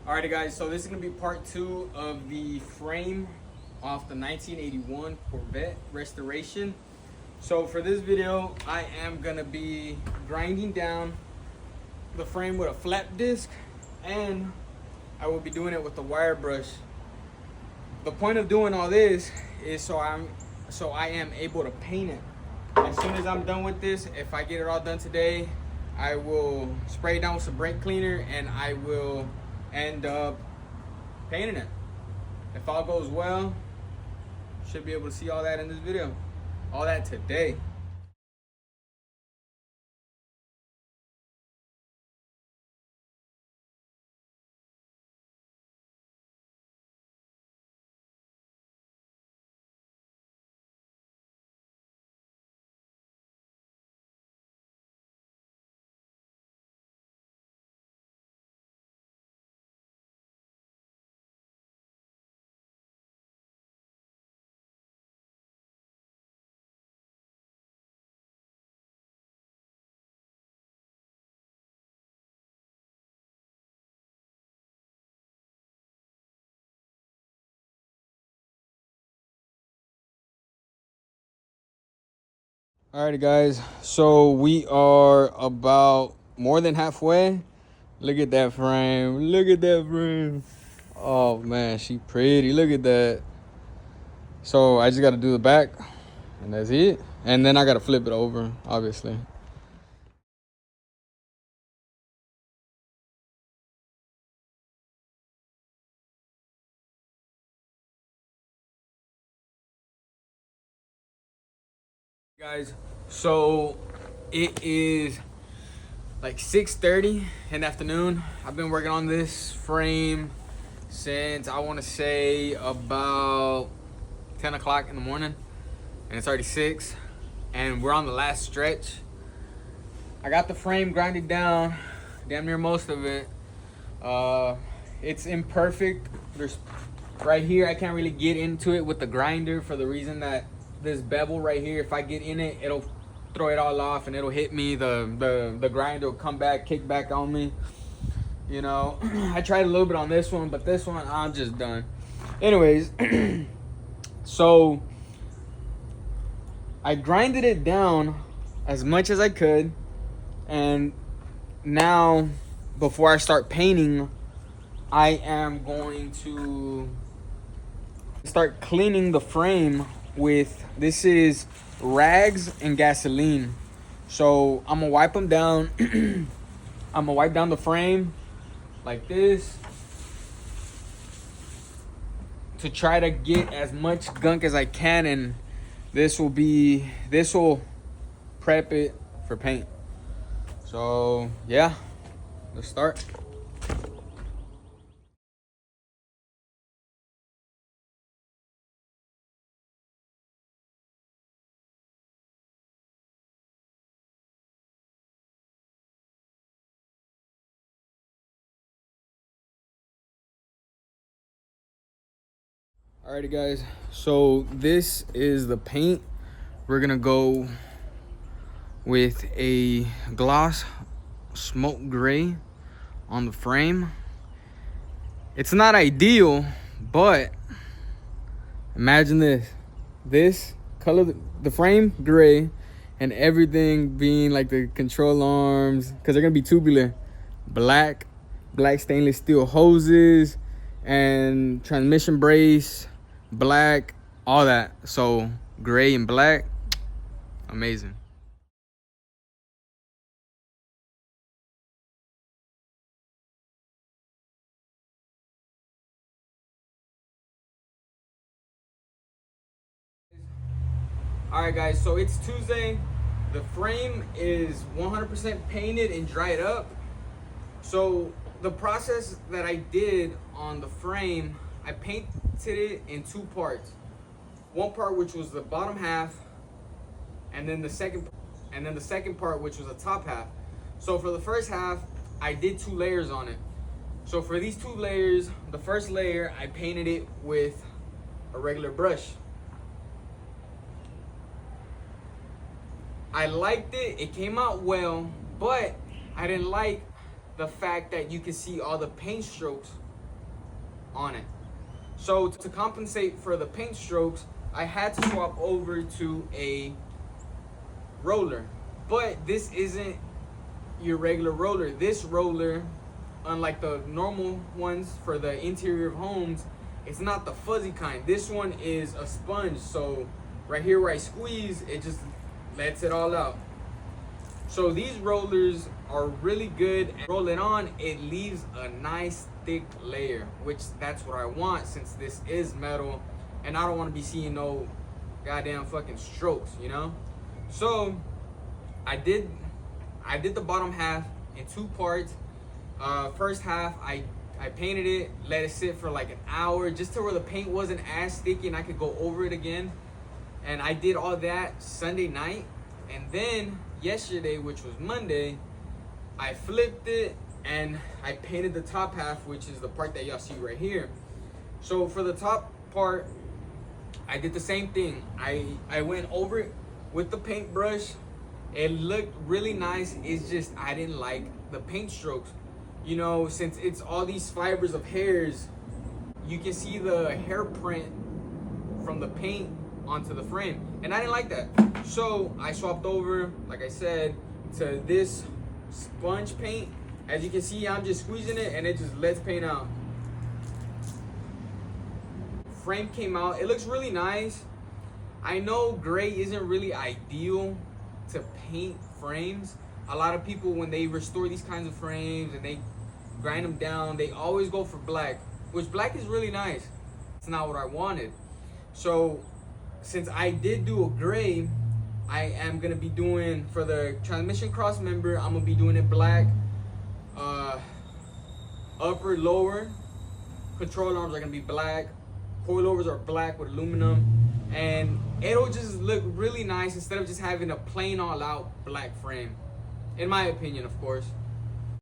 Alrighty guys, so this is gonna be part 2 of the frame off the 1981 Corvette restoration. So for this video, I am gonna be grinding down the frame with a flap disc, and I will be doing it with the wire brush. The point of doing all this is so I am able to paint it. As soon as I'm done with this, if I get it all done today, I will spray it down with some brake cleaner and I will end up painting it. If all goes well, should be able to see all that in this video. All that today. Alrighty guys, so we are about more than halfway. Look at that frame, look at that frame. Oh man, she pretty, look at that. So I just gotta do the back and that's it. And then I gotta flip it over, obviously. Guys, so it is like 6:30 in the afternoon. I've been working on this frame since I want to say about 10 o'clock in the morning, and it's already 6 and we're on the last stretch. I got the frame grinded down, damn near most of it. It's imperfect. There's right here, I can't really get into it with the grinder for the reason that this bevel right here, if I get in it, it'll throw it all off and it'll hit me. The grinder will come back, kick back on me. You know, I tried a little bit on this one, but this one I'm just done. Anyways, so I grinded it down as much as I could, and now before I start painting, I am going to start cleaning the frame with, this is rags and gasoline. So I'm gonna wipe them down. I'm gonna wipe down the frame like this to try to get as much gunk as I can, and this will prep it for paint. So yeah, let's start. Alrighty guys, so this is the paint. We're gonna go with a gloss smoke gray on the frame. It's not ideal, but imagine this color, the frame gray, and everything being like the control arms, because they're gonna be tubular, black stainless steel hoses and transmission brace black, all that. So gray and black, amazing. All right guys, so it's Tuesday. The frame is 100% painted and dried up. So the process that I did on the frame, I painted it in 2 parts. One part which was the bottom half, and then the second part which was the top half. So for the first half, I did 2 layers on it. So for these 2 layers, the first layer I painted it with a regular brush. I liked it, it came out well, but I didn't like the fact that you can see all the paint strokes on it. So to compensate for the paint strokes, I had to swap over to a roller. But this isn't your regular roller. This roller, unlike the normal ones for the interior of homes, it's not the fuzzy kind. This one is a sponge. So right here where I squeeze, it just lets it all out. So these rollers are really good. And roll it on, it leaves a nice thick layer, which that's what I want since this is metal and I don't want to be seeing no goddamn fucking strokes, you know? So I did the bottom half in 2 parts. First half, I painted it, let it sit for like an hour just to where the paint wasn't as sticky and I could go over it again. And I did all that Sunday night. And then yesterday, which was Monday, I flipped it and I painted the top half, which is the part that y'all see right here. So for the top part, I did the same thing. I went over it with the paintbrush. It looked really nice. It's just I didn't like the paint strokes. You know, since it's all these fibers of hairs, you can see the hair print from the paint onto the frame. And I didn't like that. So I swapped over, like I said, to this sponge paint. As you can see, I'm just squeezing it and it just lets paint out. Frame came out. It looks really nice. I know gray isn't really ideal to paint frames. A lot of people, when they restore these kinds of frames and they grind them down, they always go for black, which black is really nice. It's not what I wanted. So since I did do a gray, I am gonna be doing, for the transmission cross member, I'm gonna be doing it black. Upper, lower control arms are gonna be black. Coilovers are black with aluminum. And it'll just look really nice instead of just having a plain all out black frame. In my opinion, of course.